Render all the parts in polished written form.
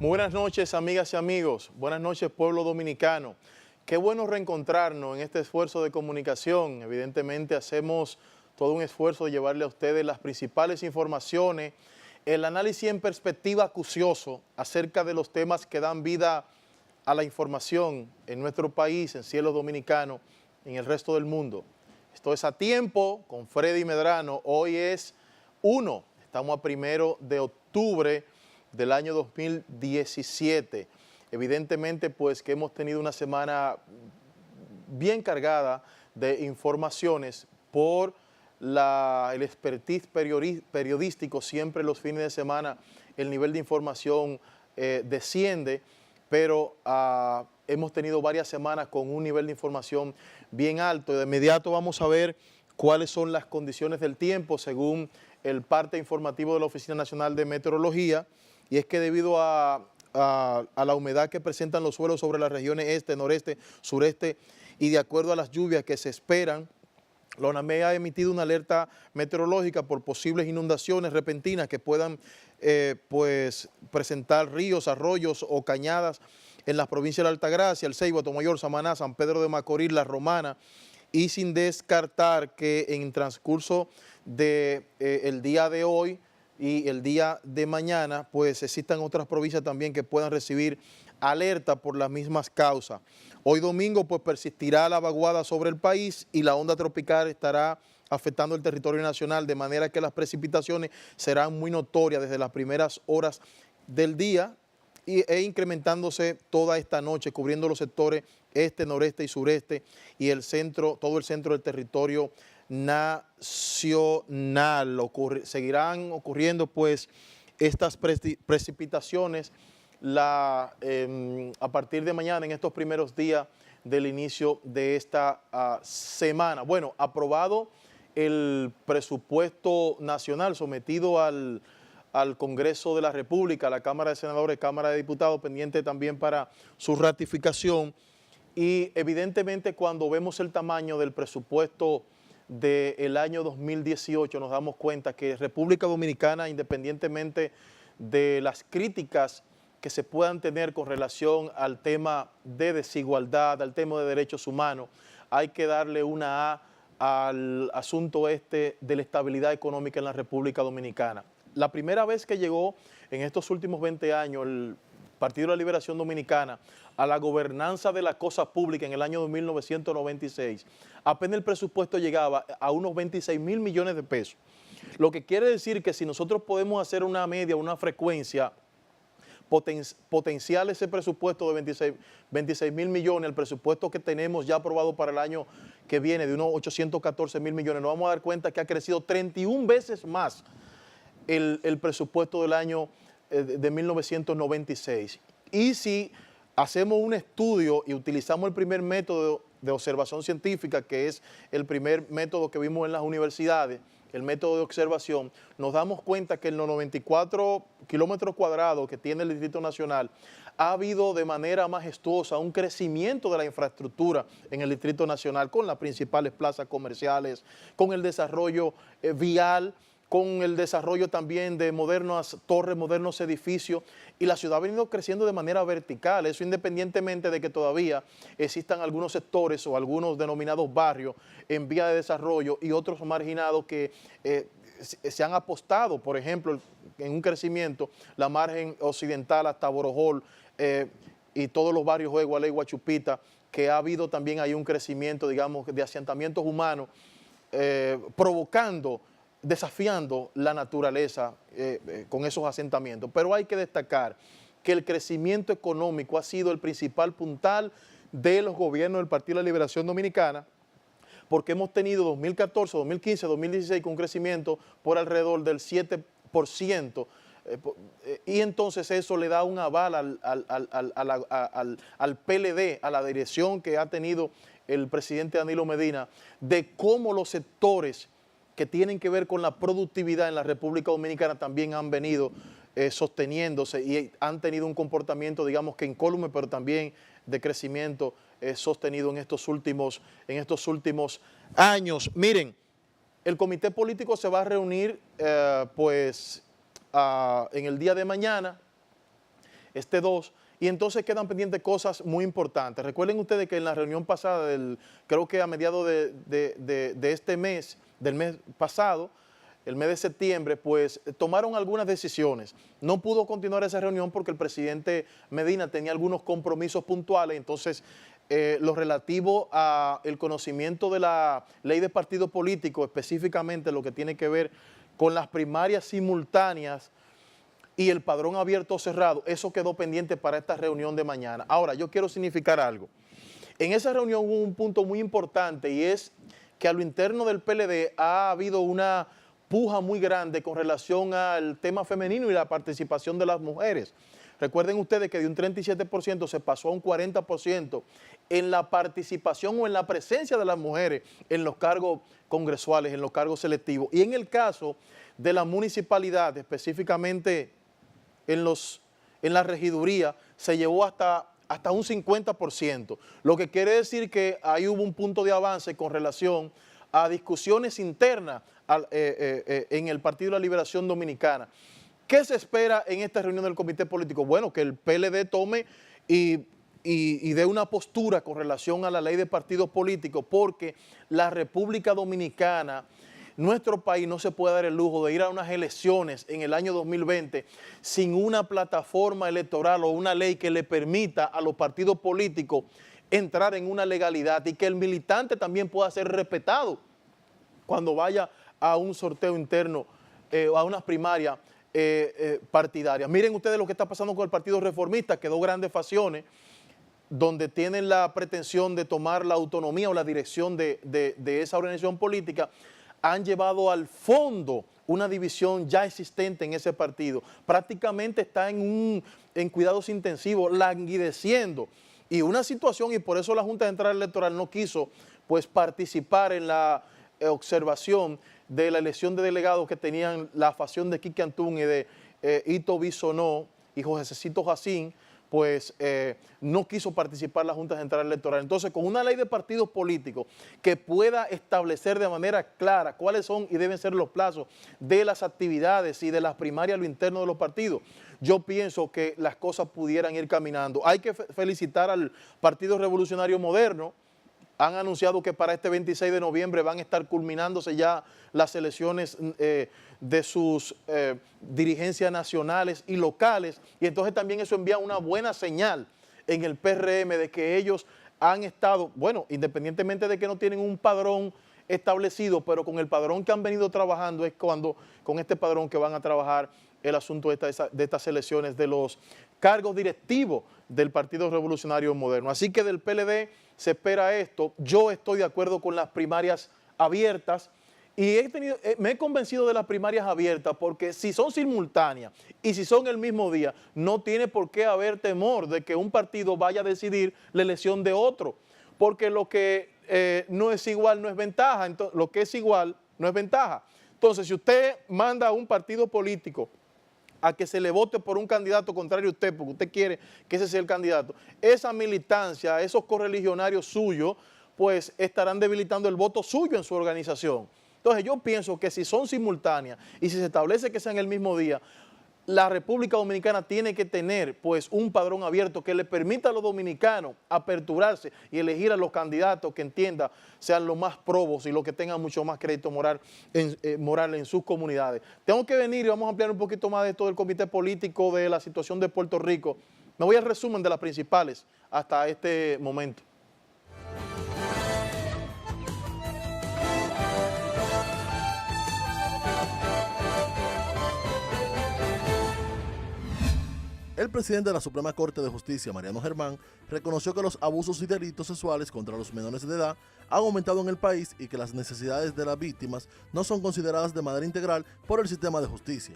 Muy buenas noches, amigas y amigos. Buenas noches, pueblo dominicano. Qué bueno reencontrarnos en este esfuerzo de comunicación. Evidentemente hacemos todo un esfuerzo de llevarle a ustedes las principales informaciones, el análisis en perspectiva acucioso acerca de los temas que dan vida a la información en nuestro país, en cielo dominicano, en el resto del mundo. Esto es A Tiempo con Freddy Medrano. Hoy es 1, estamos a 1 de octubre del año 2017. Evidentemente, pues que hemos tenido una semana bien cargada de informaciones por el expertise periodístico. Siempre los fines de semana el nivel de información desciende, pero hemos tenido varias semanas con un nivel de información bien alto. De inmediato vamos a ver cuáles son las condiciones del tiempo según el parte informativo de la Oficina Nacional de Meteorología, y es que debido a la humedad que presentan los suelos sobre las regiones este, noreste, sureste, y de acuerdo a las lluvias que se esperan, la ONAME ha emitido una alerta meteorológica por posibles inundaciones repentinas que puedan pues presentar ríos, arroyos o cañadas en las provincias de la Altagracia, El Ceibo, Atomayor, Samaná, San Pedro de Macorís, La Romana, y sin descartar que en transcurso del día de hoy y el día de mañana, pues existan otras provincias también que puedan recibir alerta por las mismas causas. Hoy domingo pues persistirá la vaguada sobre el país y la onda tropical estará afectando el territorio nacional, de manera que las precipitaciones serán muy notorias desde las primeras horas del día e incrementándose toda esta noche, cubriendo los sectores este, noreste y sureste y el centro, todo el centro del territorio nacional. Seguirán ocurriendo pues estas precipitaciones a partir de mañana, en estos primeros días del inicio de esta semana. Bueno, aprobado el presupuesto nacional sometido al Congreso de la República, a la Cámara de Senadores, Cámara de Diputados, pendiente también para su ratificación. Y evidentemente cuando vemos el tamaño del presupuesto del año 2018 nos damos cuenta que República Dominicana, independientemente de las críticas que se puedan tener con relación al tema de desigualdad, al tema de derechos humanos, hay que darle una A al asunto de la estabilidad económica en la República Dominicana. La primera vez que llegó en estos últimos 20 años el Partido de la Liberación Dominicana a la gobernanza de la cosa pública en el año 1996, apenas el presupuesto llegaba a unos 26 mil millones de pesos. Lo que quiere decir que si nosotros podemos hacer una media, una frecuencia potencial ese presupuesto de 26 mil millones, el presupuesto que tenemos ya aprobado para el año que viene de unos 814 mil millones, nos vamos a dar cuenta que ha crecido 31 veces más el presupuesto del año de 1996. Y si hacemos un estudio y utilizamos el primer método de observación científica, que es el primer método que vimos en las universidades, el método de observación, nos damos cuenta que en los 94 kilómetros cuadrados que tiene el Distrito Nacional ha habido de manera majestuosa un crecimiento de la infraestructura en el Distrito Nacional, con las principales plazas comerciales, con el desarrollo vial, con el desarrollo también de modernas torres, modernos edificios, y la ciudad ha venido creciendo de manera vertical, eso independientemente de que todavía existan algunos sectores o algunos denominados barrios en vía de desarrollo y otros marginados que se han apostado, por ejemplo, en un crecimiento, la margen occidental hasta Borojol y todos los barrios de Gualey, Guachupita, que ha habido también ahí un crecimiento, digamos, de asentamientos humanos, desafiando la naturaleza con esos asentamientos. Pero hay que destacar que el crecimiento económico ha sido el principal puntal de los gobiernos del Partido de la Liberación Dominicana, porque hemos tenido 2014, 2015, 2016 con un crecimiento por alrededor del 7%, y entonces eso le da un aval al PLD, a la dirección que ha tenido el presidente Danilo Medina, de cómo los sectores que tienen que ver con la productividad en la República Dominicana también han venido sosteniéndose y han tenido un comportamiento, digamos que incólume, pero también de crecimiento sostenido en estos últimos años. Miren, el comité político se va a reunir en el día de mañana. este 2, y entonces quedan pendientes cosas muy importantes. Recuerden ustedes que en la reunión pasada, creo que a mediados de este mes, del mes pasado, el mes de septiembre, pues tomaron algunas decisiones. No pudo continuar esa reunión porque el presidente Medina tenía algunos compromisos puntuales, entonces lo relativo al conocimiento de la ley de partido político, específicamente lo que tiene que ver con las primarias simultáneas y el padrón abierto o cerrado, eso quedó pendiente para esta reunión de mañana. Ahora, yo quiero significar algo. En esa reunión hubo un punto muy importante y es que a lo interno del PLD ha habido una puja muy grande con relación al tema femenino y la participación de las mujeres. Recuerden ustedes que de un 37% se pasó a un 40% en la participación o en la presencia de las mujeres en los cargos congresuales, en los cargos selectivos. Y en el caso de la municipalidad, específicamente en la regiduría, se llevó hasta un 50%, lo que quiere decir que ahí hubo un punto de avance con relación a discusiones internas en el Partido de la Liberación Dominicana. ¿Qué se espera en esta reunión del comité político? Bueno, que el PLD tome y dé una postura con relación a la ley de partidos políticos, porque la República Dominicana, nuestro país, no se puede dar el lujo de ir a unas elecciones en el año 2020 sin una plataforma electoral o una ley que le permita a los partidos políticos entrar en una legalidad y que el militante también pueda ser respetado cuando vaya a un sorteo interno o a unas primarias partidarias. Miren ustedes lo que está pasando con el Partido Reformista, que dos grandes facciones donde tienen la pretensión de tomar la autonomía o la dirección de esa organización política, han llevado al fondo una división ya existente en ese partido. Prácticamente está en cuidados intensivos, languideciendo. Y una situación, y por eso la Junta Central Electoral no quiso pues participar en la observación de la elección de delegados que tenían la facción de Quique Antún y de Ito Bisonó y Josecito Jacín, pues no quiso participar la Junta Central Electoral. Entonces, con una ley de partidos políticos que pueda establecer de manera clara cuáles son y deben ser los plazos de las actividades y de las primarias a lo interno de los partidos, yo pienso que las cosas pudieran ir caminando. Hay que felicitar al Partido Revolucionario Moderno. Han anunciado que para este 26 de noviembre van a estar culminándose ya las elecciones de sus dirigencias nacionales y locales, y entonces también eso envía una buena señal en el PRM de que ellos han estado, bueno, independientemente de que no tienen un padrón establecido, pero con el padrón que han venido trabajando es con este padrón que van a trabajar el asunto de estas elecciones de los cargos directivos del Partido Revolucionario Moderno. Así que del PLD se espera esto. Yo estoy de acuerdo con las primarias abiertas y me he convencido de las primarias abiertas porque si son simultáneas y si son el mismo día, no tiene por qué haber temor de que un partido vaya a decidir la elección de otro, porque lo que no es igual no es ventaja, entonces, lo que es igual no es ventaja. Entonces, si usted manda a un partido político a que se le vote por un candidato contrario a usted, porque usted quiere que ese sea el candidato, esa militancia, esos correligionarios suyos, pues estarán debilitando el voto suyo en su organización. Entonces yo pienso que si son simultáneas y si se establece que sean el mismo día, la República Dominicana tiene que tener pues un padrón abierto que le permita a los dominicanos aperturarse y elegir a los candidatos que entienda sean los más probos y los que tengan mucho más crédito moral en sus comunidades. Tengo que venir y vamos a ampliar un poquito más de todo el comité político de la situación de Puerto Rico. Me voy al resumen de las principales hasta este momento. El presidente de la Suprema Corte de Justicia, Mariano Germán, reconoció que los abusos y delitos sexuales contra los menores de edad han aumentado en el país y que las necesidades de las víctimas no son consideradas de manera integral por el sistema de justicia.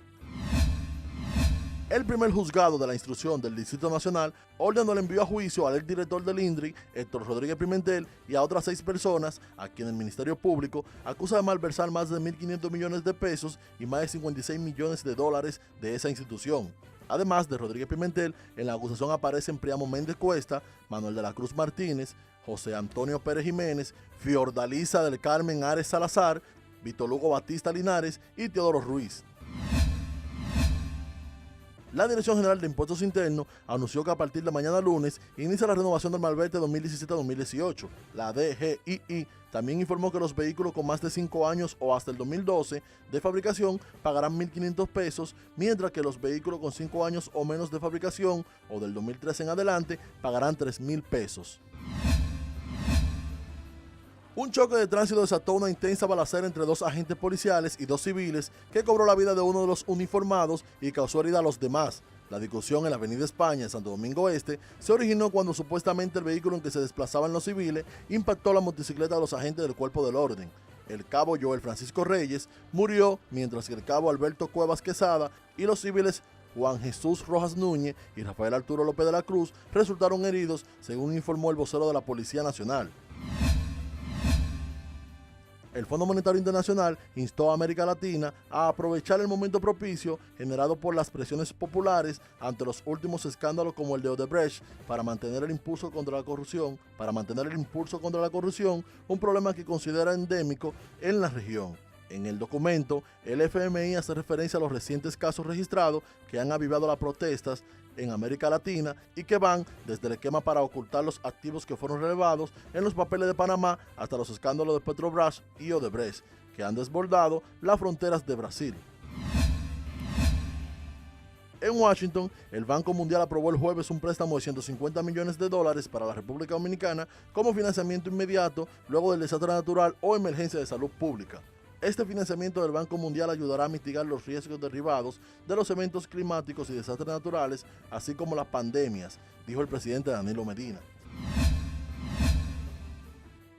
El primer juzgado de la instrucción del Distrito Nacional ordenó el envío a juicio al exdirector del INDRI, Héctor Rodríguez Pimentel, y a otras 6 personas a quien el Ministerio Público acusa de malversar más de 1.500 millones de pesos y más de 56 millones de dólares de esa institución. Además de Rodríguez Pimentel, en la acusación aparecen Priamo Méndez Cuesta, Manuel de la Cruz Martínez, José Antonio Pérez Jiménez, Fiordalisa del Carmen Ares Salazar, Víctor Lugo Batista Linares y Teodoro Ruiz. La Dirección General de Impuestos Internos anunció que a partir de mañana lunes inicia la renovación del malvete 2017-2018. La DGII también informó que los vehículos con más de 5 años o hasta el 2012 de fabricación pagarán 1.500 pesos, mientras que los vehículos con 5 años o menos de fabricación o del 2013 en adelante pagarán 3.000 pesos. Un choque de tránsito desató una intensa balacera entre 2 agentes policiales y 2 civiles que cobró la vida de uno de los uniformados y causó herida a los demás. La discusión en la Avenida España, en Santo Domingo Este, se originó cuando supuestamente el vehículo en que se desplazaban los civiles impactó la motocicleta de los agentes del Cuerpo del Orden. El cabo Joel Francisco Reyes murió, mientras que el cabo Alberto Cuevas Quesada y los civiles Juan Jesús Rojas Núñez y Rafael Arturo López de la Cruz resultaron heridos, según informó el vocero de la Policía Nacional. El Fondo Monetario Internacional instó a América Latina a aprovechar el momento propicio generado por las presiones populares ante los últimos escándalos como el de Odebrecht para mantener el impulso contra la corrupción, un problema que considera endémico en la región. En el documento, el FMI hace referencia a los recientes casos registrados que han avivado las protestas en América Latina y que van desde el esquema para ocultar los activos que fueron relevados en los papeles de Panamá hasta los escándalos de Petrobras y Odebrecht, que han desbordado las fronteras de Brasil. En Washington, el Banco Mundial aprobó el jueves un préstamo de $150 millones para la República Dominicana como financiamiento inmediato luego del desastre natural o emergencia de salud pública. Este financiamiento del Banco Mundial ayudará a mitigar los riesgos derivados de los eventos climáticos y desastres naturales, así como las pandemias, dijo el presidente Danilo Medina.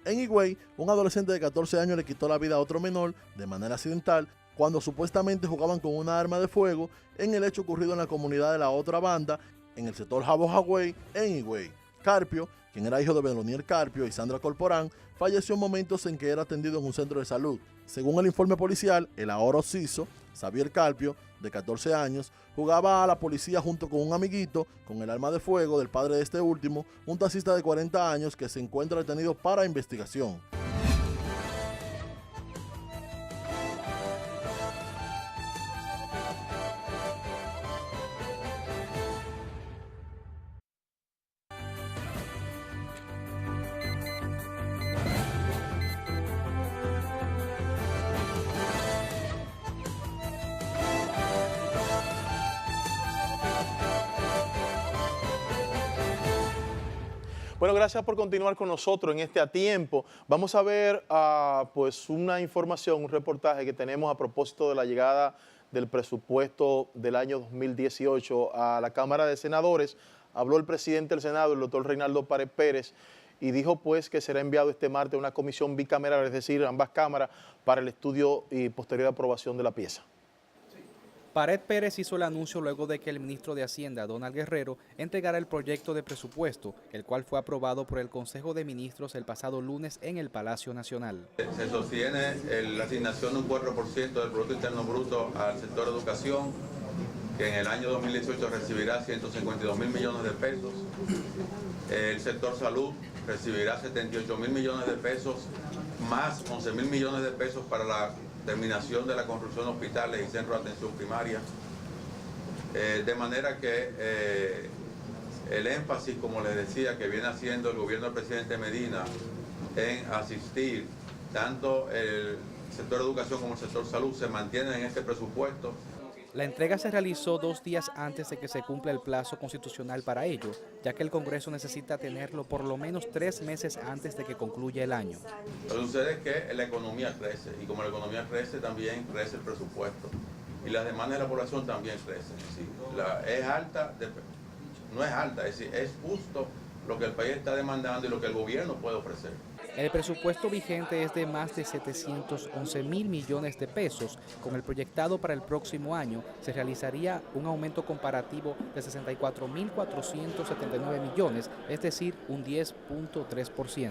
En Higüey, un adolescente de 14 años le quitó la vida a otro menor de manera accidental cuando supuestamente jugaban con una arma de fuego en el hecho ocurrido en la comunidad de la otra banda en el sector Jabo Jagüey, en Higüey. Carpio, quien era hijo de Belonier Carpio y Sandra Corporán, falleció en momentos en que era atendido en un centro de salud. Según el informe policial, el ahora occiso, Xavier Carpio, de 14 años, jugaba a la policía junto con un amiguito con el arma de fuego del padre de este último, un taxista de 40 años que se encuentra detenido para investigación. Bueno, gracias por continuar con nosotros en este A Tiempo. Vamos a ver pues una información, un reportaje que tenemos a propósito de la llegada del presupuesto del año 2018 a la Cámara de Senadores. Habló el presidente del Senado, el doctor Reinaldo Pared Pérez, y dijo pues que será enviado este martes a una comisión bicameral, es decir, ambas cámaras, para el estudio y posterior aprobación de la pieza. Pared Pérez hizo el anuncio luego de que el ministro de Hacienda, Donald Guerrero, entregara el proyecto de presupuesto, el cual fue aprobado por el Consejo de Ministros el pasado lunes en el Palacio Nacional. Se sostiene la asignación de un 4% del Producto Interno Bruto al sector educación, que en el año 2018 recibirá 152.000 millones de pesos. El sector salud recibirá 78.000 millones de pesos, más 11.000 millones de pesos para la terminación de la construcción de hospitales y centros de atención primaria, de manera que el énfasis, como les decía, que viene haciendo el gobierno del presidente Medina en asistir tanto el sector educación como el sector salud se mantienen en este presupuesto. La entrega se realizó 2 días antes de que se cumpla el plazo constitucional para ello, ya que el Congreso necesita tenerlo por lo menos 3 meses antes de que concluya el año. Lo que sucede es que la economía crece, y como la economía crece, también crece el presupuesto. Y las demandas de la población también crecen. ¿Sí? Es alta, no es alta, es decir, es justo lo que el país está demandando y lo que el gobierno puede ofrecer. El presupuesto vigente es de más de 711.000 millones de pesos. Con el proyectado para el próximo año se realizaría un aumento comparativo de 64.479 millones, es decir, un 10.3%.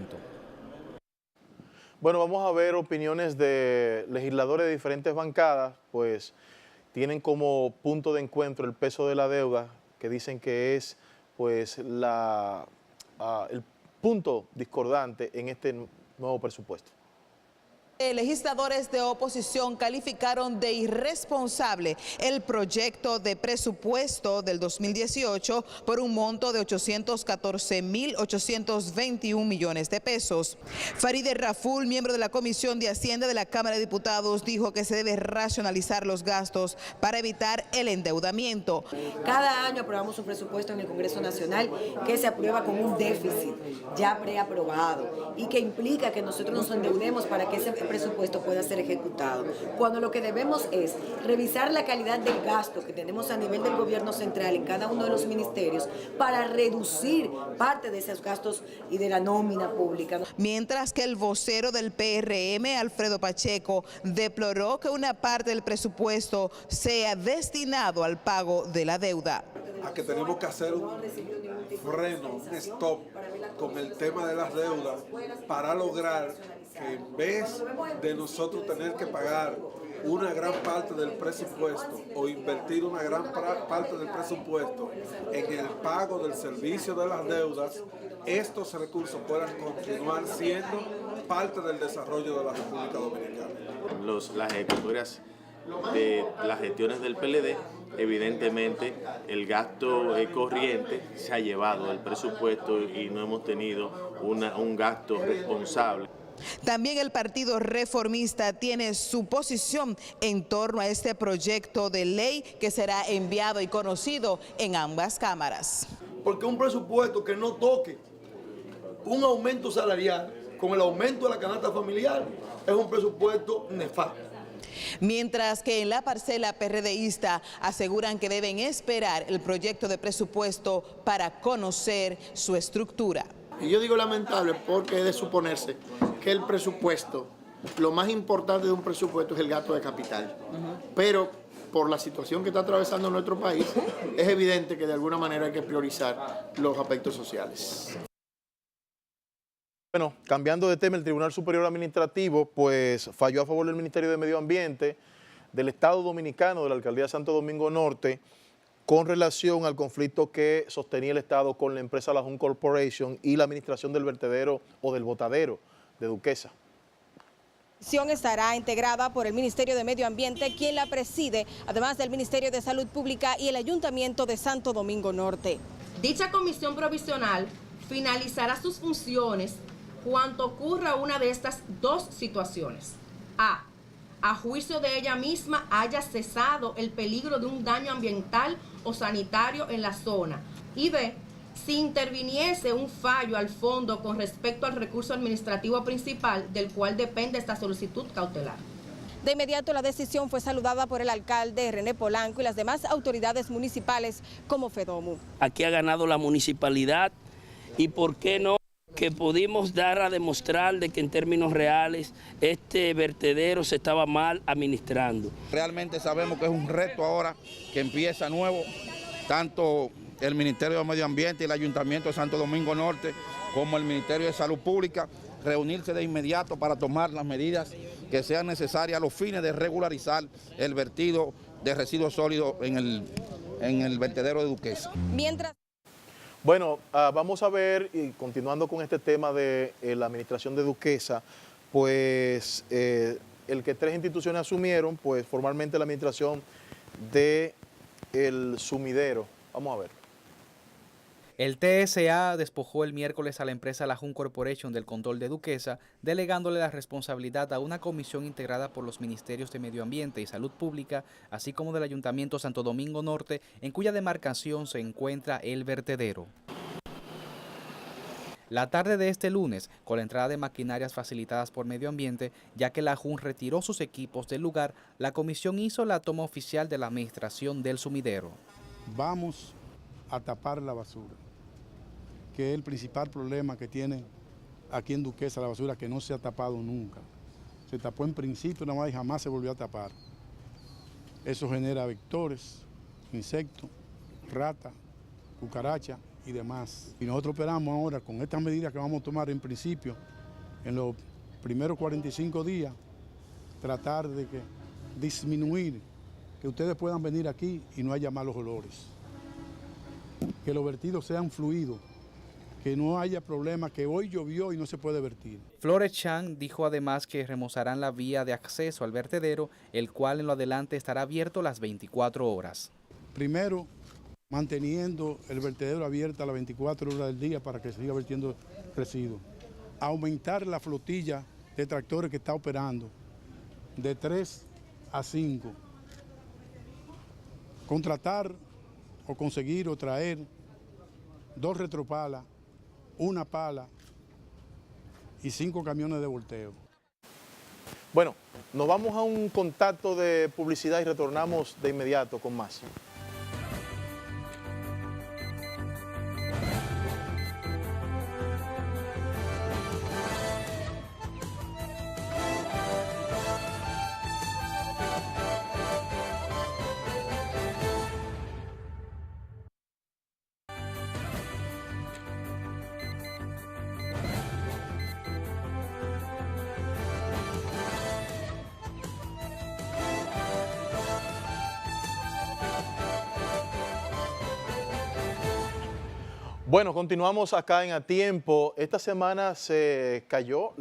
Bueno, vamos a ver opiniones de legisladores de diferentes bancadas, pues tienen como punto de encuentro el peso de la deuda, que dicen que es pues el punto discordante en este nuevo presupuesto. Legisladores de oposición calificaron de irresponsable el proyecto de presupuesto del 2018 por un monto de 814.821 millones de pesos. Farideh Raful, miembro de la Comisión de Hacienda de la Cámara de Diputados, dijo que se debe racionalizar los gastos para evitar el endeudamiento. Cada año aprobamos un presupuesto en el Congreso Nacional que se aprueba con un déficit ya preaprobado y que implica que nosotros nos endeudemos para que ese presupuesto pueda ser ejecutado, cuando lo que debemos es revisar la calidad del gasto que tenemos a nivel del gobierno central en cada uno de los ministerios para reducir parte de esos gastos y de la nómina pública. Mientras que el vocero del PRM, Alfredo Pacheco, deploró que una parte del presupuesto sea destinado al pago de la deuda. A que tenemos que hacer un freno, un stop con el tema de las deudas para lograr que en vez de nosotros tener que pagar una gran parte del presupuesto o invertir una gran parte del presupuesto en el pago del servicio de las deudas, estos recursos puedan continuar siendo parte del desarrollo de la República Dominicana. Las ejecutorias de las gestiones del PLD, evidentemente el gasto corriente se ha llevado el presupuesto y no hemos tenido un gasto responsable. También el Partido Reformista tiene su posición en torno a este proyecto de ley que será enviado y conocido en ambas cámaras. Porque un presupuesto que no toque un aumento salarial con el aumento de la canasta familiar es un presupuesto nefasto. Mientras que en la parcela PRDista aseguran que deben esperar el proyecto de presupuesto para conocer su estructura. Y yo digo lamentable porque es de suponerse que el presupuesto, lo más importante de un presupuesto es el gasto de capital. Pero por la situación que está atravesando nuestro país, es evidente que de alguna manera hay que priorizar los aspectos sociales. Bueno, cambiando de tema, el Tribunal Superior Administrativo pues falló a favor del Ministerio de Medio Ambiente del Estado Dominicano, de la Alcaldía de Santo Domingo Norte, con relación al conflicto que sostenía el Estado con la empresa La Jun Corporation y la administración del vertedero o del botadero de Duquesa. La comisión estará integrada por el Ministerio de Medio Ambiente, quien la preside, además del Ministerio de Salud Pública y el Ayuntamiento de Santo Domingo Norte. Dicha comisión provisional finalizará sus funciones cuando ocurra una de estas dos situaciones. A juicio de ella misma haya cesado el peligro de un daño ambiental o sanitario en la zona. Y B, si interviniese un fallo al fondo con respecto al recurso administrativo principal del cual depende esta solicitud cautelar. De inmediato la decisión fue saludada por el alcalde René Polanco y las demás autoridades municipales como FEDOMU. Aquí ha ganado la municipalidad y por qué no que pudimos dar a demostrar de que en términos reales este vertedero se estaba mal administrando. Realmente sabemos que es un reto ahora que empieza nuevo, tanto el Ministerio de Medio Ambiente y el Ayuntamiento de Santo Domingo Norte como el Ministerio de Salud Pública, reunirse de inmediato para tomar las medidas que sean necesarias a los fines de regularizar el vertido de residuos sólidos en el vertedero de Duquesa. Bueno, vamos a ver, y continuando con este tema de la administración de Duquesa, pues el que 3 instituciones asumieron, pues formalmente la administración del sumidero. Vamos a ver. El TSA despojó el miércoles a la empresa La Jun Corporation del control de Duquesa, delegándole la responsabilidad a una comisión integrada por los Ministerios de Medio Ambiente y Salud Pública, así como del Ayuntamiento Santo Domingo Norte, en cuya demarcación se encuentra el vertedero. La tarde de este lunes, con la entrada de maquinarias facilitadas por Medio Ambiente, ya que la Jun retiró sus equipos del lugar, la comisión hizo la toma oficial de la administración del sumidero. Vamos a tapar la basura, que es el principal problema que tiene aquí en Duquesa, la basura que no se ha tapado nunca. Se tapó en principio nada más y jamás se volvió a tapar. Eso genera vectores, insectos, ratas, cucarachas y demás. Y nosotros esperamos ahora con estas medidas que vamos a tomar en principio, en los primeros 45 días, tratar de disminuir, que ustedes puedan venir aquí y no haya malos olores. Que los vertidos sean fluidos, que no haya problema, que hoy llovió y no se puede vertir. Flores Chan dijo además que remozarán la vía de acceso al vertedero, el cual en lo adelante estará abierto las 24 horas. Primero, manteniendo el vertedero abierto a las 24 horas del día para que siga vertiendo residuos. Aumentar la flotilla de tractores que está operando de 3 a 5. Contratar o conseguir o traer 2 retropalas, 1 pala y 5 camiones de volteo. Bueno, nos vamos a un contacto de publicidad y retornamos de inmediato con más. Bueno, continuamos acá en A Tiempo. Esta semana se cayó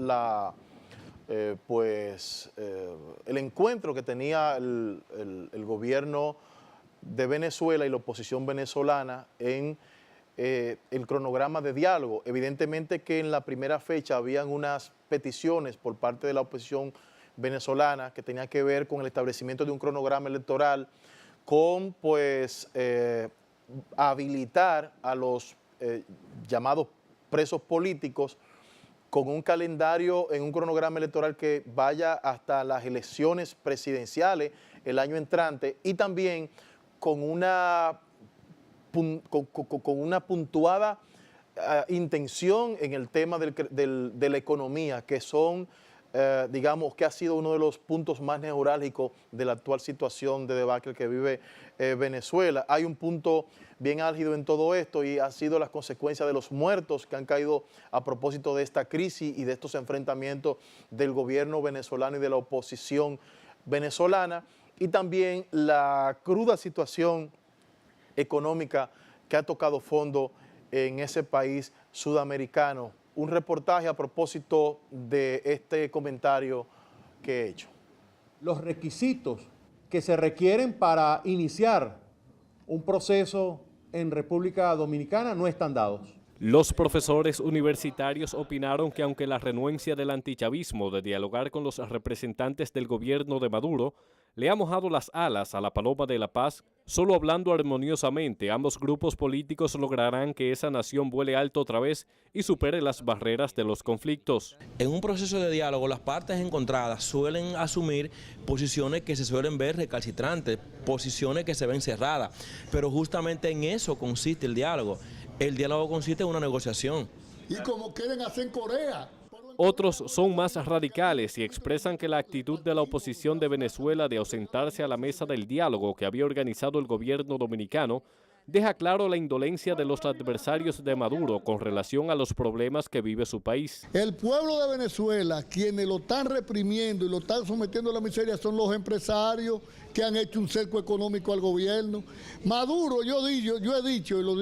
el encuentro que tenía el gobierno de Venezuela y la oposición venezolana en el cronograma de diálogo. Evidentemente que en la primera fecha habían unas peticiones por parte de la oposición venezolana que tenían que ver con el establecimiento de un cronograma electoral, con habilitar a los llamados presos políticos con un calendario en un cronograma electoral que vaya hasta las elecciones presidenciales el año entrante y también con una puntuada intención en el tema de la economía, que son, digamos, que ha sido uno de los puntos más neurálgicos de la actual situación de debacle que vive Venezuela. Hay un punto bien álgido en todo esto y ha sido las consecuencias de los muertos que han caído a propósito de esta crisis y de estos enfrentamientos del gobierno venezolano y de la oposición venezolana, y también la cruda situación económica que ha tocado fondo en ese país sudamericano. Un reportaje a propósito de este comentario que he hecho. Los requisitos que se requieren para iniciar un proceso en República Dominicana no están dados. Los profesores universitarios opinaron que aunque la renuencia del antichavismo de dialogar con los representantes del gobierno de Maduro le ha mojado las alas a la paloma de la paz, solo hablando armoniosamente ambos grupos políticos lograrán que esa nación vuele alto otra vez y supere las barreras de los conflictos. En un proceso de diálogo las partes encontradas suelen asumir posiciones que se suelen ver recalcitrantes, posiciones que se ven cerradas, pero justamente en eso consiste el diálogo. El diálogo consiste en una negociación. Y como quieren hacer en Corea. Otros son más radicales y expresan que la actitud de la oposición de Venezuela de ausentarse a la mesa del diálogo que había organizado el gobierno dominicano deja claro la indolencia de los adversarios de Maduro con relación a los problemas que vive su país. El pueblo de Venezuela, quienes lo están reprimiendo y lo están sometiendo a la miseria, son los empresarios que han hecho un cerco económico al gobierno. Maduro, yo he dicho,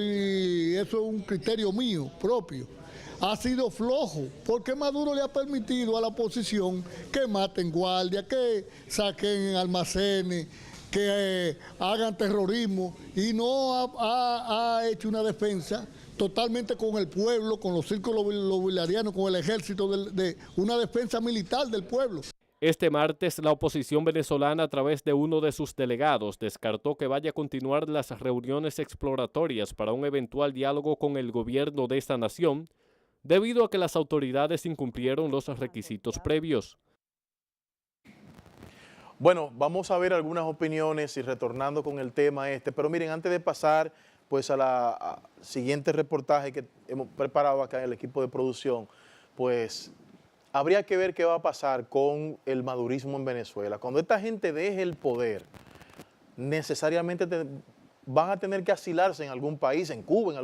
y eso es un criterio mío propio, ha sido flojo, porque Maduro le ha permitido a la oposición que maten guardias, que saquen almacenes, que hagan terrorismo, y no ha hecho una defensa totalmente con el pueblo, con los círculos bolivarianos, con el ejército, de una defensa militar del pueblo. Este martes, la oposición venezolana, a través de uno de sus delegados, descartó que vaya a continuar las reuniones exploratorias para un eventual diálogo con el gobierno de esta nación, debido a que las autoridades incumplieron los requisitos previos. Bueno, vamos a ver algunas opiniones y retornando con el tema pero miren, antes de pasar pues a siguiente reportaje que hemos preparado acá en el equipo de producción, pues habría que ver qué va a pasar con el madurismo en Venezuela. Cuando esta gente deje el poder, necesariamente van a tener que asilarse en algún país, en Cuba,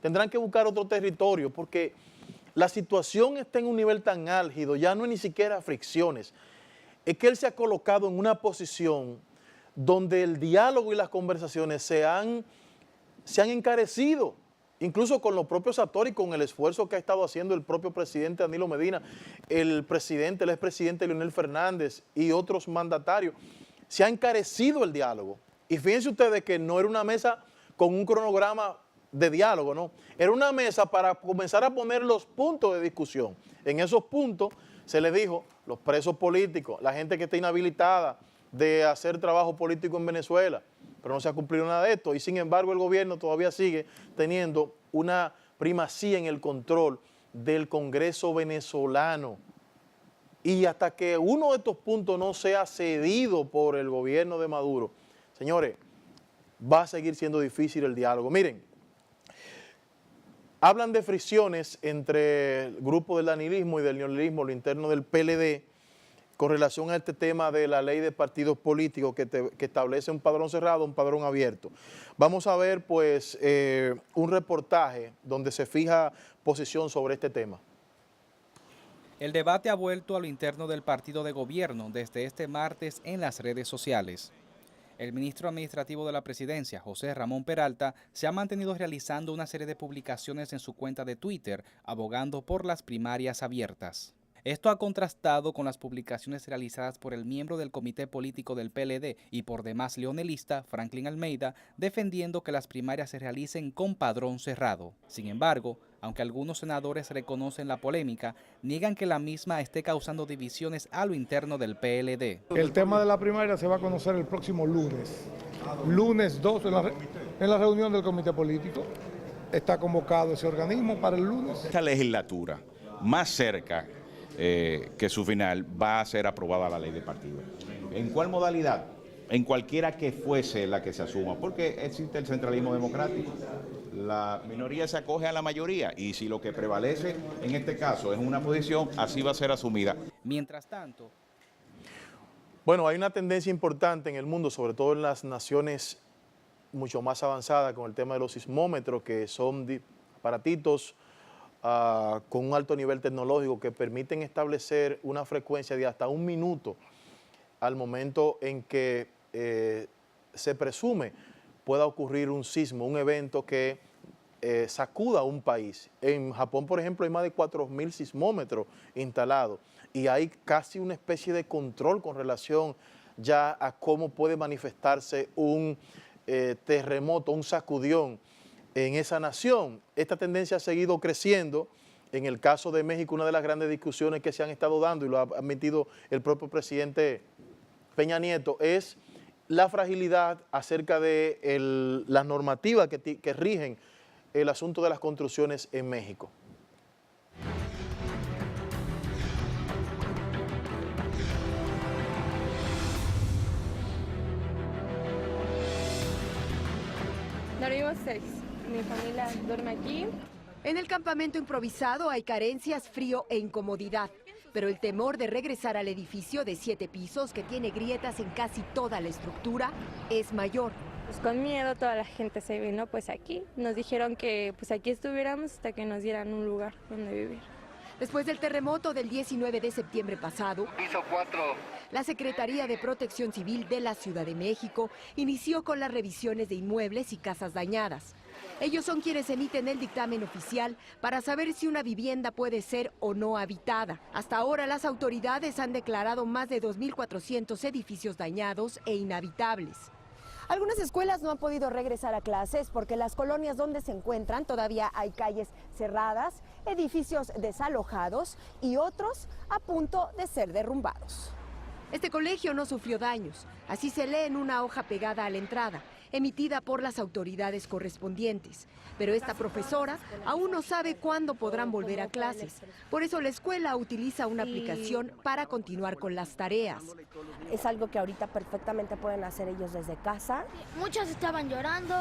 tendrán que buscar otro territorio, porque la situación está en un nivel tan álgido, ya no es ni siquiera fricciones, es que él se ha colocado en una posición donde el diálogo y las conversaciones se han encarecido incluso con los propios actores y con el esfuerzo que ha estado haciendo el propio presidente Danilo Medina, el expresidente Leonel Fernández y otros mandatarios, se ha encarecido el diálogo. Y fíjense ustedes que no era una mesa con un cronograma de diálogo, no, era una mesa para comenzar a poner los puntos de discusión. En esos puntos se les dijo, los presos políticos, la gente que está inhabilitada de hacer trabajo político en Venezuela, pero no se ha cumplido nada de esto y sin embargo el gobierno todavía sigue teniendo una primacía en el control del Congreso venezolano. Y hasta que uno de estos puntos no sea cedido por el gobierno de Maduro, señores, va a seguir siendo difícil el diálogo. Miren, hablan de fricciones entre el grupo del danilismo y del neoliberalismo, lo interno del PLD, con relación a este tema de la ley de partidos políticos que establece un padrón cerrado, un padrón abierto. Vamos a ver pues un reportaje donde se fija posición sobre este tema. El debate ha vuelto a lo interno del partido de gobierno desde este martes en las redes sociales. El ministro administrativo de la presidencia, José Ramón Peralta, se ha mantenido realizando una serie de publicaciones en su cuenta de Twitter, abogando por las primarias abiertas. Esto ha contrastado con las publicaciones realizadas por el miembro del comité político del PLD y por demás leonelista, Franklin Almeida, defendiendo que las primarias se realicen con padrón cerrado. Sin embargo, aunque algunos senadores reconocen la polémica, niegan que la misma esté causando divisiones a lo interno del PLD. El tema de la primaria se va a conocer el próximo lunes. Lunes 2, en la reunión del comité político. Está convocado ese organismo para el lunes. Esta legislatura, más cerca que su final, va a ser aprobada la ley de partidos. ¿En cuál modalidad? En cualquiera que fuese la que se asuma, porque existe el centralismo democrático. La minoría se acoge a la mayoría y si lo que prevalece en este caso es una posición, así va a ser asumida. Mientras tanto, bueno, hay una tendencia importante en el mundo, sobre todo en las naciones mucho más avanzadas con el tema de los sismómetros, que son aparatitos con un alto nivel tecnológico que permiten establecer una frecuencia de hasta 1 minuto al momento en que se presume pueda ocurrir un sismo, un evento que sacuda a un país. En Japón, por ejemplo, hay más de 4.000 sismómetros instalados y hay casi una especie de control con relación ya a cómo puede manifestarse un terremoto, un sacudión en esa nación. Esta tendencia ha seguido creciendo. En el caso de México, una de las grandes discusiones que se han estado dando, y lo ha admitido el propio presidente Peña Nieto, es la fragilidad acerca de las normativas que rigen el asunto de las construcciones en México. Dormimos 6. Mi familia duerme aquí. En el campamento improvisado hay carencias, frío e incomodidad, pero el temor de regresar al edificio de 7 pisos que tiene grietas en casi toda la estructura es mayor. Pues con miedo toda la gente se vino pues aquí. Nos dijeron que pues aquí estuviéramos hasta que nos dieran un lugar donde vivir. Después del terremoto del 19 de septiembre pasado, piso 4. La Secretaría de Protección Civil de la Ciudad de México inició con las revisiones de inmuebles y casas dañadas. Ellos son quienes emiten el dictamen oficial para saber si una vivienda puede ser o no habitada. Hasta ahora las autoridades han declarado más de 2.400 edificios dañados e inhabitables. Algunas escuelas no han podido regresar a clases porque en las colonias donde se encuentran todavía hay calles cerradas, edificios desalojados y otros a punto de ser derrumbados. Este colegio no sufrió daños, así se lee en una hoja pegada a la entrada, emitida por las autoridades correspondientes. Pero esta profesora aún no sabe cuándo podrán volver a clases. Por eso la escuela utiliza una aplicación para continuar con las tareas. Es algo que ahorita perfectamente pueden hacer ellos desde casa. Muchos estaban llorando.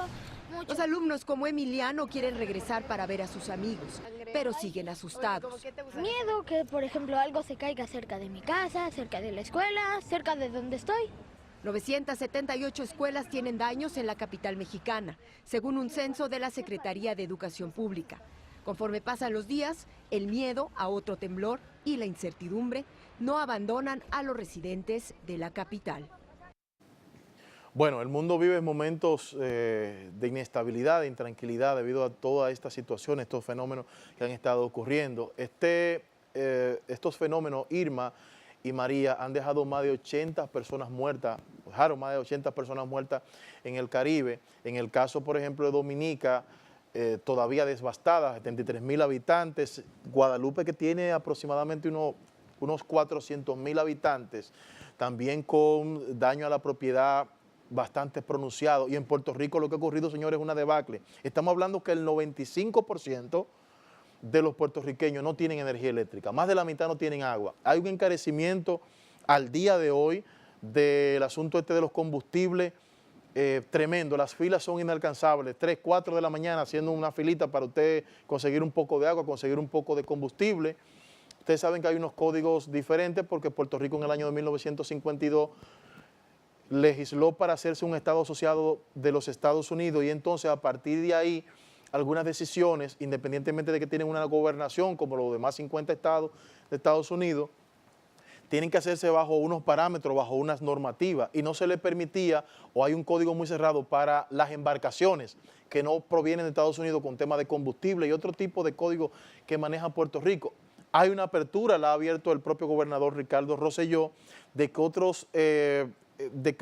Los alumnos como Emiliano quieren regresar para ver a sus amigos, pero siguen asustados. Miedo que, por ejemplo, algo se caiga cerca de mi casa, cerca de la escuela, cerca de donde estoy. 978 escuelas tienen daños en la capital mexicana, según un censo de la Secretaría de Educación Pública. Conforme pasan los días, el miedo a otro temblor y la incertidumbre no abandonan a los residentes de la capital. Bueno, el mundo vive momentos de inestabilidad, de intranquilidad debido a todas estas situaciones, estos fenómenos que han estado ocurriendo. Estos fenómenos, Irma y María, han dejado más de 80 personas muertas, en el Caribe. En el caso, por ejemplo, de Dominica, todavía devastada, 73,000 habitantes. Guadalupe, que tiene aproximadamente unos 400,000 habitantes, también con daño a la propiedad bastante pronunciado. Y en Puerto Rico lo que ha ocurrido, señores, es una debacle. Estamos hablando que el 95% de los puertorriqueños no tienen energía eléctrica, más de la mitad no tienen agua. Hay un encarecimiento al día de hoy del asunto de los combustibles tremendo. Las filas son inalcanzables, 3, 4 de la mañana haciendo una filita para usted conseguir un poco de agua, conseguir un poco de combustible. Ustedes saben que hay unos códigos diferentes porque Puerto Rico en el año de 1952 legisló para hacerse un estado asociado de los Estados Unidos, y entonces a partir de ahí algunas decisiones, independientemente de que tienen una gobernación como los demás 50 estados de Estados Unidos, tienen que hacerse bajo unos parámetros, bajo unas normativas, y no se le permitía, o hay un código muy cerrado para las embarcaciones que no provienen de Estados Unidos con temas de combustible y otro tipo de código que maneja Puerto Rico. Hay una apertura, la ha abierto el propio gobernador Ricardo Rosselló, de que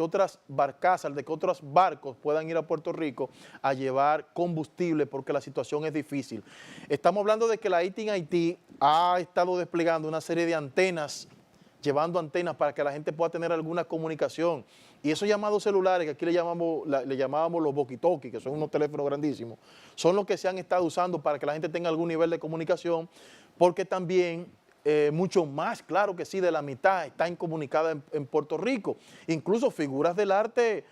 otras barcazas, de que otros barcos puedan ir a Puerto Rico a llevar combustible porque la situación es difícil. Estamos hablando de que la AT&T ha estado desplegando una serie de antenas, llevando antenas para que la gente pueda tener alguna comunicación. Y esos llamados celulares, que aquí le llamábamos los walkie-talkie, que son unos teléfonos grandísimos, son los que se han estado usando para que la gente tenga algún nivel de comunicación, porque también mucho más, claro que sí, de la mitad está incomunicada en Puerto Rico. Incluso figuras del arte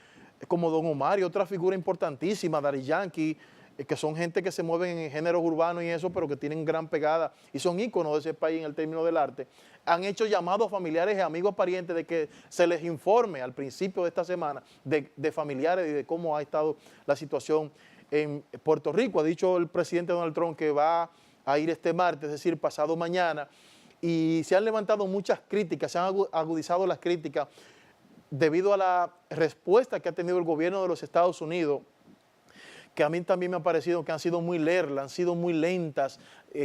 como Don Omar y otra figura importantísima, Daddy Yankee, que son gente que se mueven en géneros urbanos y eso, pero que tienen gran pegada y son íconos de ese país en el término del arte, han hecho llamados a familiares y amigos parientes de que se les informe al principio de esta semana de familiares y de cómo ha estado la situación en Puerto Rico. Ha dicho el presidente Donald Trump que va a ir este martes, es decir, pasado mañana, y se han levantado muchas críticas, se han agudizado las críticas debido a la respuesta que ha tenido el gobierno de los Estados Unidos, que a mí también me ha parecido que han sido muy lerdas, han sido muy lentas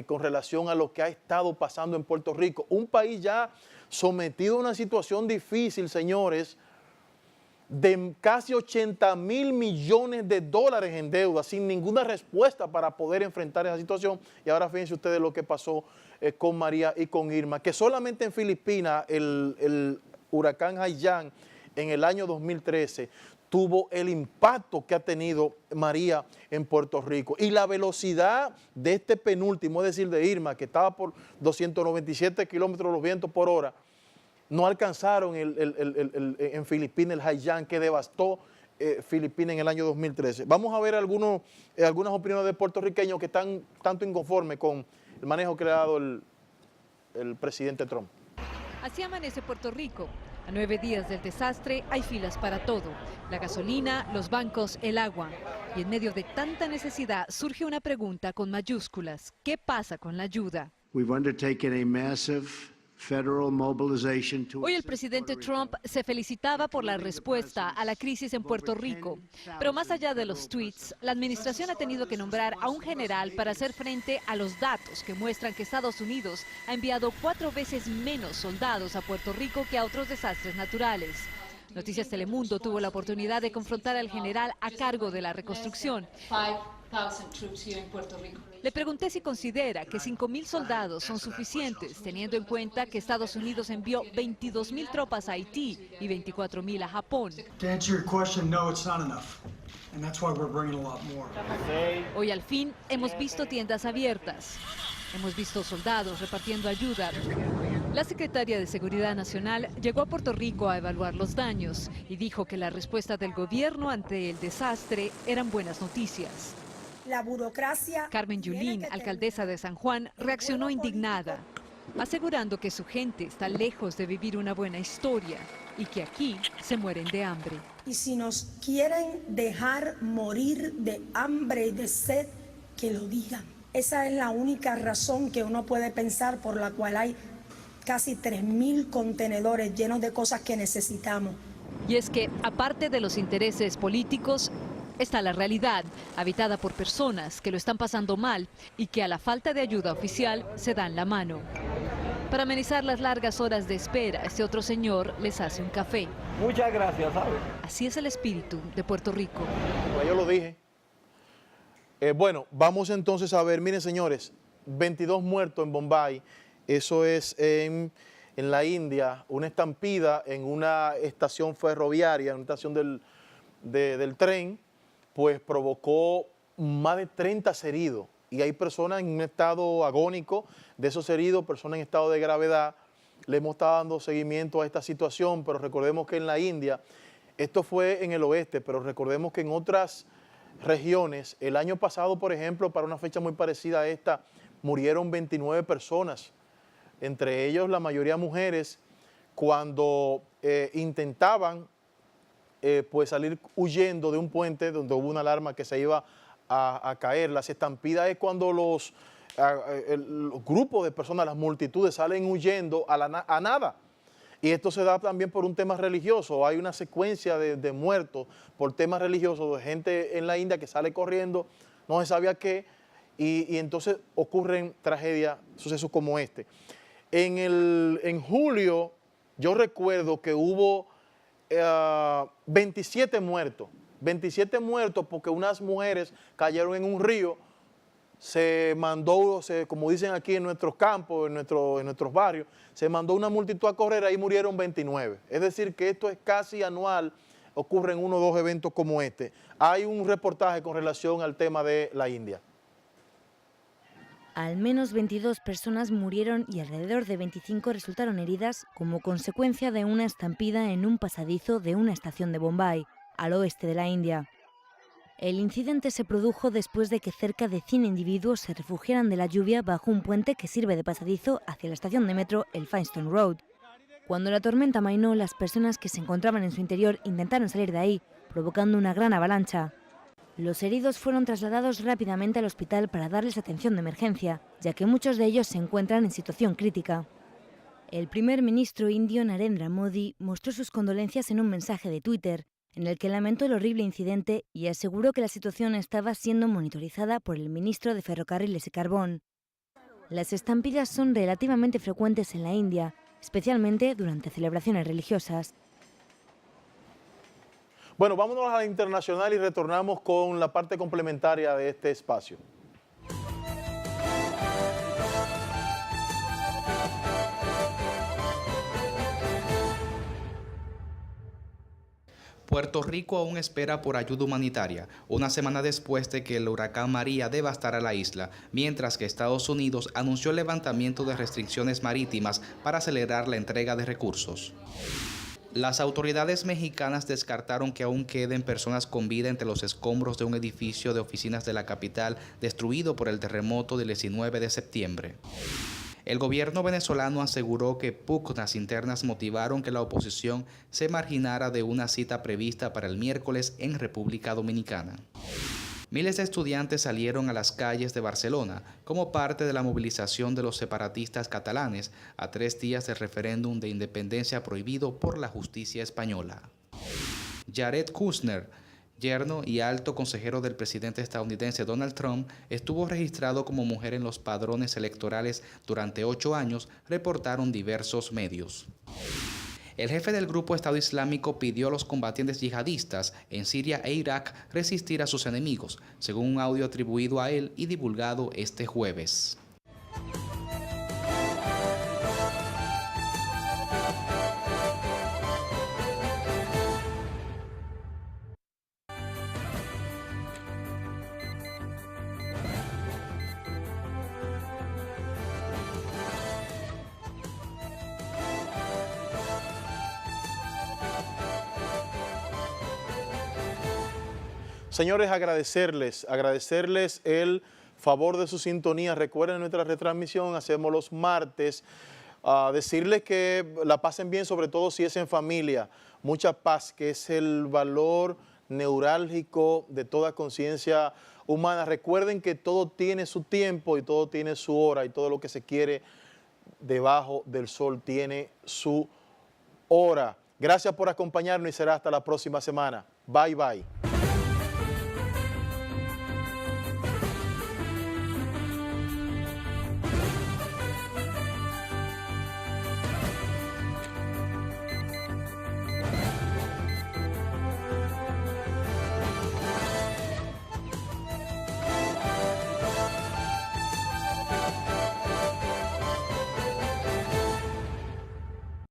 con relación a lo que ha estado pasando en Puerto Rico. Un país ya sometido a una situación difícil, señores, de casi 80,000 millones de dólares en deuda, sin ninguna respuesta para poder enfrentar esa situación. Y ahora fíjense ustedes lo que pasó con María y con Irma, que solamente en Filipinas el huracán Haiyan en el año 2013 tuvo el impacto que ha tenido María en Puerto Rico. Y la velocidad de este penúltimo, es decir, de Irma, que estaba por 297 kilómetros los vientos por hora, no alcanzaron en Filipinas el Haiyan, que devastó Filipinas en el año 2013. Vamos a ver algunas opiniones de puertorriqueños que están tanto inconformes con el manejo que le ha dado el presidente Trump. Así amanece Puerto Rico. A 9 días del desastre hay filas para todo. La gasolina, los bancos, el agua. Y en medio de tanta necesidad surge una pregunta con mayúsculas. ¿Qué pasa con la ayuda? Hoy el presidente Trump se felicitaba por la respuesta a la crisis en Puerto Rico. Pero más allá de los tweets, la administración ha tenido que nombrar a un general para hacer frente a los datos que muestran que Estados Unidos ha enviado 4 veces menos soldados a Puerto Rico que a otros desastres naturales. Noticias Telemundo tuvo la oportunidad de confrontar al general a cargo de la reconstrucción. Le pregunté si considera que 5,000 soldados son suficientes, teniendo en cuenta que Estados Unidos envió 22,000 tropas a Haití y 24,000 a Japón. Hoy al fin hemos visto tiendas abiertas, hemos visto soldados repartiendo ayuda. La secretaria de Seguridad Nacional llegó a Puerto Rico a evaluar los daños y dijo que la respuesta del gobierno ante el desastre eran buenas noticias. La burocracia. Carmen Yulín, alcaldesa de San Juan, reaccionó indignada, asegurando que su gente está lejos de vivir una buena historia y que aquí se mueren de hambre. Y si nos quieren dejar morir de hambre y de sed, que lo digan. Esa es la única razón que uno puede pensar por la cual hay casi 3,000 contenedores llenos de cosas que necesitamos. Y es que, aparte de los intereses políticos, está la realidad, habitada por personas que lo están pasando mal y que a la falta de ayuda oficial se dan la mano. Para amenizar las largas horas de espera, este otro señor les hace un café. Muchas gracias, ¿sabes? Así es el espíritu de Puerto Rico. Bueno, yo lo dije. Bueno, vamos entonces a ver, miren señores, 22 muertos en Bombay, eso es en la India, una estampida en una estación ferroviaria, en una estación del tren, pues provocó más de 30 heridos. Y hay personas en un estado agónico, de esos heridos, personas en estado de gravedad. Le hemos estado dando seguimiento a esta situación, pero recordemos que en la India, esto fue en el oeste, pero recordemos que en otras regiones, el año pasado, por ejemplo, para una fecha muy parecida a esta, murieron 29 personas, entre ellos la mayoría mujeres, cuando intentaban pues salir huyendo de un puente donde hubo una alarma que se iba a caer. Las estampidas es cuando los grupos de personas, las multitudes salen huyendo a nada. Y esto se da también por un tema religioso. Hay una secuencia de muertos por temas religiosos, de gente en la India que sale corriendo, no se sabía qué, y entonces ocurren tragedias, sucesos como este. En julio, yo recuerdo que hubo 27 muertos porque unas mujeres cayeron en un río, se mandó, como dicen aquí en nuestros campos, en nuestros barrios, se mandó una multitud a correr, ahí murieron 29. Es decir, que esto es casi anual, ocurren 1 o 2 eventos como este. Hay un reportaje con relación al tema de la India. Al menos 22 personas murieron y alrededor de 25 resultaron heridas como consecuencia de una estampida en un pasadizo de una estación de Bombay, al oeste de la India. El incidente se produjo después de que cerca de 100 individuos se refugiaran de la lluvia bajo un puente que sirve de pasadizo hacia la estación de metro Elphinstone Road. Cuando la tormenta amainó, las personas que se encontraban en su interior intentaron salir de ahí, provocando una gran avalancha. Los heridos fueron trasladados rápidamente al hospital para darles atención de emergencia, ya que muchos de ellos se encuentran en situación crítica. El primer ministro indio Narendra Modi mostró sus condolencias en un mensaje de Twitter, en el que lamentó el horrible incidente y aseguró que la situación estaba siendo monitorizada por el ministro de Ferrocarriles y Carbón. Las estampidas son relativamente frecuentes en la India, especialmente durante celebraciones religiosas. Bueno, vámonos a la internacional y retornamos con la parte complementaria de este espacio. Puerto Rico aún espera por ayuda humanitaria, una semana después de que el huracán María devastara la isla, mientras que Estados Unidos anunció el levantamiento de restricciones marítimas para acelerar la entrega de recursos. Las autoridades mexicanas descartaron que aún queden personas con vida entre los escombros de un edificio de oficinas de la capital destruido por el terremoto del 19 de septiembre. El gobierno venezolano aseguró que pugnas internas motivaron que la oposición se marginara de una cita prevista para el miércoles en República Dominicana. Miles de estudiantes salieron a las calles de Barcelona como parte de la movilización de los separatistas catalanes a 3 días del referéndum de independencia prohibido por la justicia española. Jared Kushner, yerno y alto consejero del presidente estadounidense Donald Trump, estuvo registrado como mujer en los padrones electorales durante 8 años, reportaron diversos medios. El jefe del grupo Estado Islámico pidió a los combatientes yihadistas en Siria e Irak resistir a sus enemigos, según un audio atribuido a él y divulgado este jueves. Señores, agradecerles el favor de su sintonía. Recuerden nuestra retransmisión, hacemos los martes. Decirles que la pasen bien, sobre todo si es en familia. Mucha paz, que es el valor neurálgico de toda conciencia humana. Recuerden que todo tiene su tiempo y todo tiene su hora, y todo lo que se quiere debajo del sol tiene su hora. Gracias por acompañarnos y será hasta la próxima semana. Bye, bye.